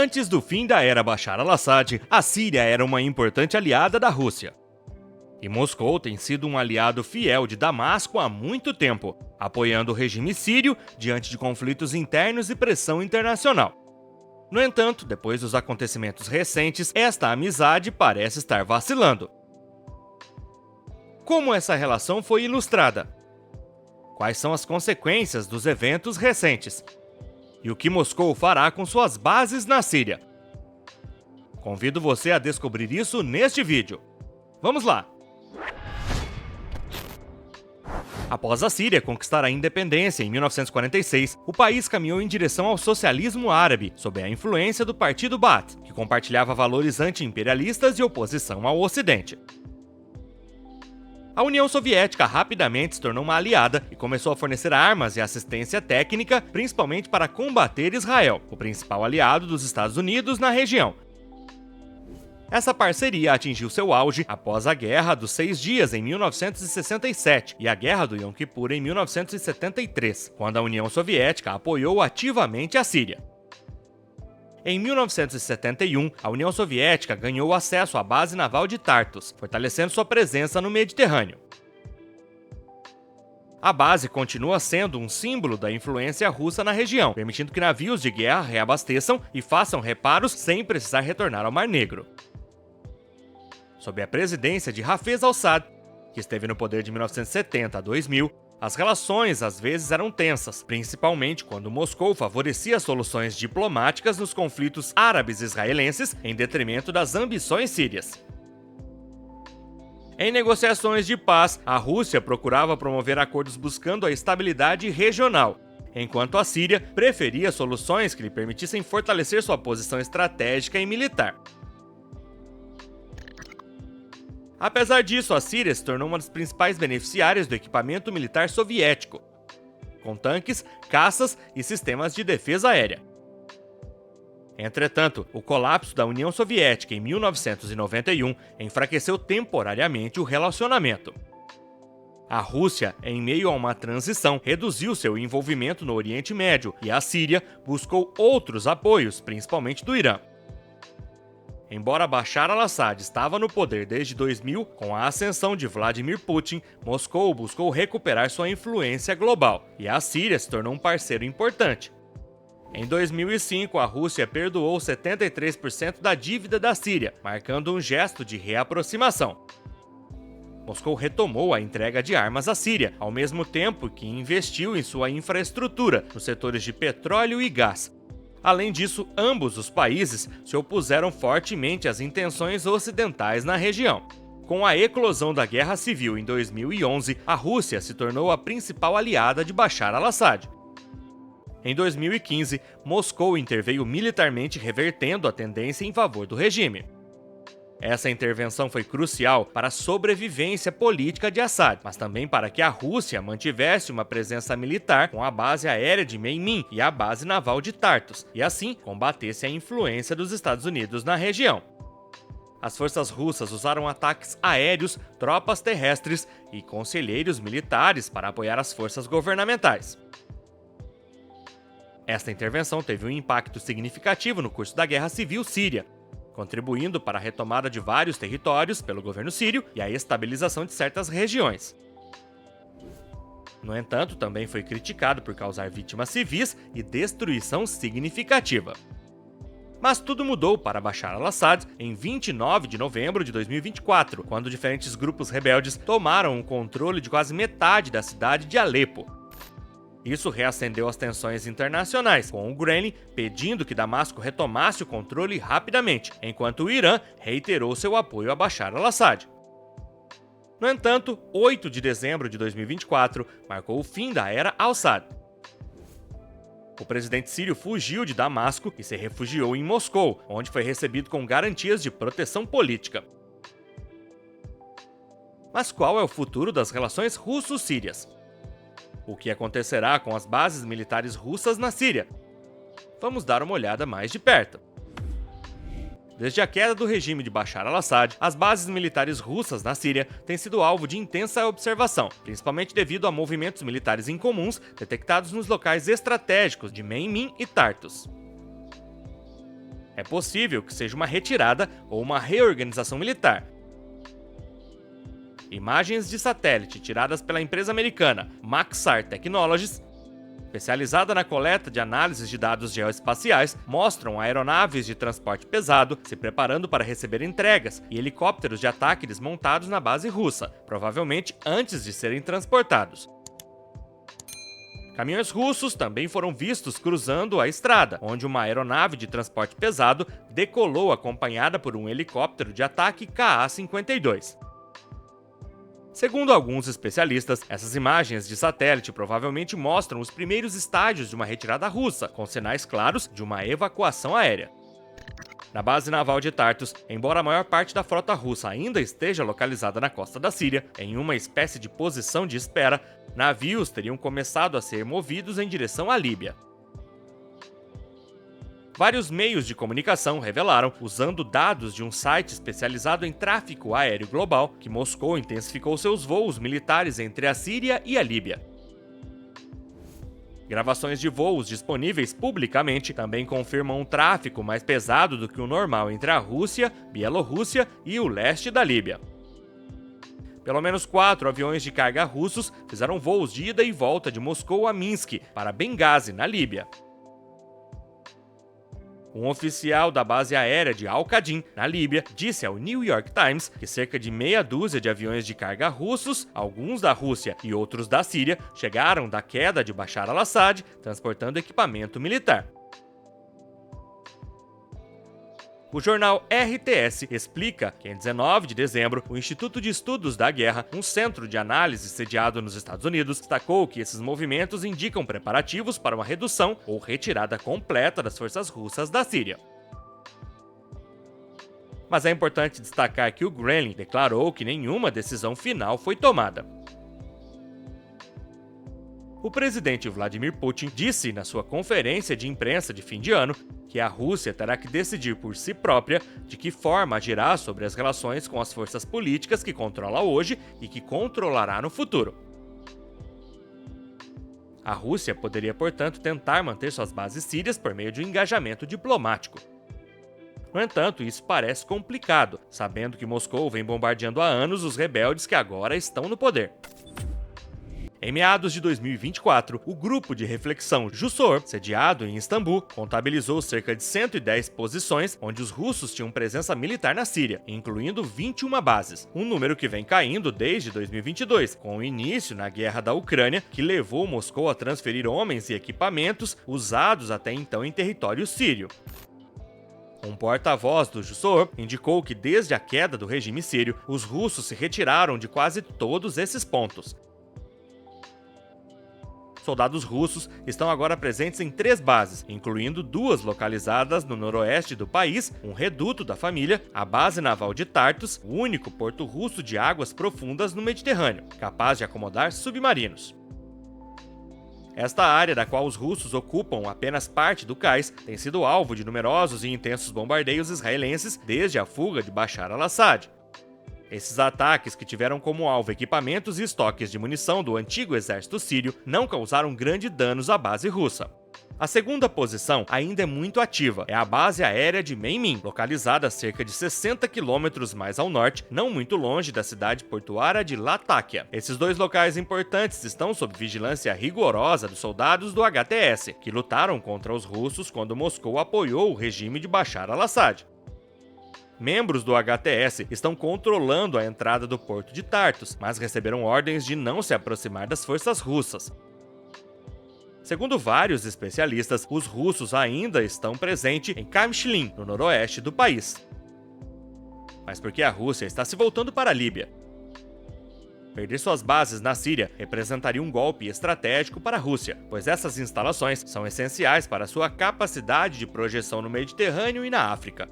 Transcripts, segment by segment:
Antes do fim da era Bashar al-Assad, a Síria era uma importante aliada da Rússia. E Moscou tem sido um aliado fiel de Damasco há muito tempo, apoiando o regime sírio diante de conflitos internos e pressão internacional. No entanto, depois dos acontecimentos recentes, esta amizade parece estar vacilando. Como essa relação foi ilustrada? Quais são as consequências dos eventos recentes? E o que Moscou fará com suas bases na Síria? Convido você a descobrir isso neste vídeo. Vamos lá! Após a Síria conquistar a independência em 1946, o país caminhou em direção ao socialismo árabe, sob a influência do Partido Baath, que compartilhava valores anti-imperialistas e oposição ao Ocidente. A União Soviética rapidamente se tornou uma aliada e começou a fornecer armas e assistência técnica, principalmente para combater Israel, o principal aliado dos Estados Unidos na região. Essa parceria atingiu seu auge após a Guerra dos Seis Dias em 1967 e a Guerra do Yom Kippur em 1973, quando a União Soviética apoiou ativamente a Síria. Em 1971, a União Soviética ganhou acesso à base naval de Tartus, fortalecendo sua presença no Mediterrâneo. A base continua sendo um símbolo da influência russa na região, permitindo que navios de guerra reabasteçam e façam reparos sem precisar retornar ao Mar Negro. Sob a presidência de Hafez al-Assad, que esteve no poder de 1970 a 2000, as relações às vezes eram tensas, principalmente quando Moscou favorecia soluções diplomáticas nos conflitos árabes-israelenses em detrimento das ambições sírias. Em negociações de paz, a Rússia procurava promover acordos buscando a estabilidade regional, enquanto a Síria preferia soluções que lhe permitissem fortalecer sua posição estratégica e militar. Apesar disso, a Síria se tornou uma das principais beneficiárias do equipamento militar soviético, com tanques, caças e sistemas de defesa aérea. Entretanto, o colapso da União Soviética em 1991 enfraqueceu temporariamente o relacionamento. A Rússia, em meio a uma transição, reduziu seu envolvimento no Oriente Médio e a Síria buscou outros apoios, principalmente do Irã. Embora Bashar al-Assad estava no poder desde 2000, com a ascensão de Vladimir Putin, Moscou buscou recuperar sua influência global, e a Síria se tornou um parceiro importante. Em 2005, a Rússia perdoou 73% da dívida da Síria, marcando um gesto de reaproximação. Moscou retomou a entrega de armas à Síria, ao mesmo tempo que investiu em sua infraestrutura nos setores de petróleo e gás. Além disso, ambos os países se opuseram fortemente às intenções ocidentais na região. Com a eclosão da Guerra Civil em 2011, a Rússia se tornou a principal aliada de Bashar al-Assad. Em 2015, Moscou interveio militarmente, revertendo a tendência em favor do regime. Essa intervenção foi crucial para a sobrevivência política de Assad, mas também para que a Rússia mantivesse uma presença militar com a base aérea de Meymin e a base naval de Tartus, e assim combatesse a influência dos Estados Unidos na região. As forças russas usaram ataques aéreos, tropas terrestres e conselheiros militares para apoiar as forças governamentais. Esta intervenção teve um impacto significativo no curso da Guerra Civil Síria, contribuindo para a retomada de vários territórios pelo governo sírio e a estabilização de certas regiões. No entanto, também foi criticado por causar vítimas civis e destruição significativa. Mas tudo mudou para Bashar al-Assad em 29 de novembro de 2024, quando diferentes grupos rebeldes tomaram o controle de quase metade da cidade de Alepo. Isso reacendeu as tensões internacionais, com o Kremlin pedindo que Damasco retomasse o controle rapidamente, enquanto o Irã reiterou seu apoio a Bashar al-Assad. No entanto, 8 de dezembro de 2024 marcou o fim da era al-Assad. O presidente sírio fugiu de Damasco e se refugiou em Moscou, onde foi recebido com garantias de proteção política. Mas qual é o futuro das relações russo-sírias? O que acontecerá com as bases militares russas na Síria? Vamos dar uma olhada mais de perto. Desde a queda do regime de Bashar al-Assad, as bases militares russas na Síria têm sido alvo de intensa observação, principalmente devido a movimentos militares incomuns detectados nos locais estratégicos de Meymin e Tartus. É possível que seja uma retirada ou uma reorganização militar. Imagens de satélite tiradas pela empresa americana Maxar Technologies, especializada na coleta de análises de dados geoespaciais, mostram aeronaves de transporte pesado se preparando para receber entregas e helicópteros de ataque desmontados na base russa, provavelmente antes de serem transportados. Caminhões russos também foram vistos cruzando a estrada, onde uma aeronave de transporte pesado decolou acompanhada por um helicóptero de ataque Ka-52. Segundo alguns especialistas, essas imagens de satélite provavelmente mostram os primeiros estágios de uma retirada russa, com sinais claros de uma evacuação aérea. Na base naval de Tartus, embora a maior parte da frota russa ainda esteja localizada na costa da Síria, em uma espécie de posição de espera, navios teriam começado a ser movidos em direção à Líbia. Vários meios de comunicação revelaram, usando dados de um site especializado em tráfego aéreo global, que Moscou intensificou seus voos militares entre a Síria e a Líbia. Gravações de voos disponíveis publicamente também confirmam um tráfego mais pesado do que o normal entre a Rússia, Bielorrússia e o leste da Líbia. Pelo menos 4 aviões de carga russos fizeram voos de ida e volta de Moscou a Minsk, para Benghazi, na Líbia. Um oficial da base aérea de Al-Qadin, na Líbia, disse ao New York Times que cerca de meia dúzia de aviões de carga russos, alguns da Rússia e outros da Síria, chegaram da queda de Bashar al-Assad, transportando equipamento militar. O jornal RTS explica que em 19 de dezembro, o Instituto de Estudos da Guerra, um centro de análise sediado nos Estados Unidos, destacou que esses movimentos indicam preparativos para uma redução ou retirada completa das forças russas da Síria. Mas é importante destacar que o Kremlin declarou que nenhuma decisão final foi tomada. O presidente Vladimir Putin disse na sua conferência de imprensa de fim de ano que a Rússia terá que decidir por si própria de que forma agirá sobre as relações com as forças políticas que controla hoje e que controlará no futuro. A Rússia poderia, portanto, tentar manter suas bases sírias por meio de um engajamento diplomático. No entanto, isso parece complicado, sabendo que Moscou vem bombardeando há anos os rebeldes que agora estão no poder. Em meados de 2024, o grupo de reflexão Jusor, sediado em Istambul, contabilizou cerca de 110 posições onde os russos tinham presença militar na Síria, incluindo 21 bases, um número que vem caindo desde 2022, com o início na guerra da Ucrânia, que levou Moscou a transferir homens e equipamentos usados até então em território sírio. Um porta-voz do Jusor indicou que desde a queda do regime sírio, os russos se retiraram de quase todos esses pontos. Soldados russos estão agora presentes em 3 bases, incluindo 2 localizadas no noroeste do país, um reduto da família, a base naval de Tartus, o único porto russo de águas profundas no Mediterrâneo, capaz de acomodar submarinos. Esta área, da qual os russos ocupam apenas parte do cais, tem sido alvo de numerosos e intensos bombardeios israelenses desde a fuga de Bashar al-Assad. Esses ataques, que tiveram como alvo equipamentos e estoques de munição do antigo exército sírio, não causaram grandes danos à base russa. A segunda posição ainda é muito ativa, é a base aérea de Meymin, localizada a cerca de 60 quilômetros mais ao norte, não muito longe da cidade portuária de Latakia. Esses 2 locais importantes estão sob vigilância rigorosa dos soldados do HTS, que lutaram contra os russos quando Moscou apoiou o regime de Bashar al-Assad. Membros do HTS estão controlando a entrada do porto de Tartus, mas receberam ordens de não se aproximar das forças russas. Segundo vários especialistas, os russos ainda estão presentes em Kamchlin, no noroeste do país. Mas porque a Rússia está se voltando para a Líbia. Perder suas bases na Síria representaria um golpe estratégico para a Rússia, pois essas instalações são essenciais para sua capacidade de projeção no Mediterrâneo e na África.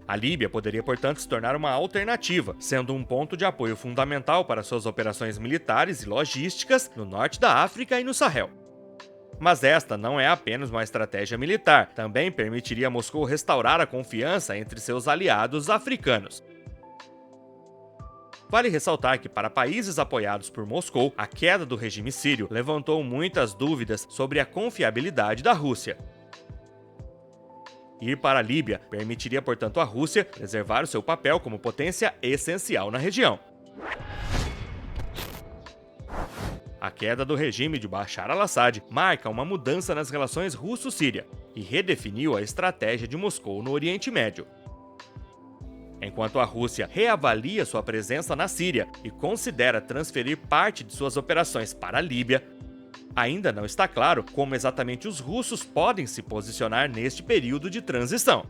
A Líbia poderia, portanto, se tornar uma alternativa, sendo um ponto de apoio fundamental para suas operações militares e logísticas no norte da África e no Sahel. Mas esta não é apenas uma estratégia militar, também permitiria a Moscou restaurar a confiança entre seus aliados africanos. Vale ressaltar que, para países apoiados por Moscou, a queda do regime sírio levantou muitas dúvidas sobre a confiabilidade da Rússia. Ir para a Líbia permitiria, portanto, à Rússia preservar o seu papel como potência essencial na região. A queda do regime de Bashar al-Assad marca uma mudança nas relações russo-síria e redefiniu a estratégia de Moscou no Oriente Médio. Enquanto a Rússia reavalia sua presença na Síria e considera transferir parte de suas operações para a Líbia, ainda não está claro como exatamente os russos podem se posicionar neste período de transição.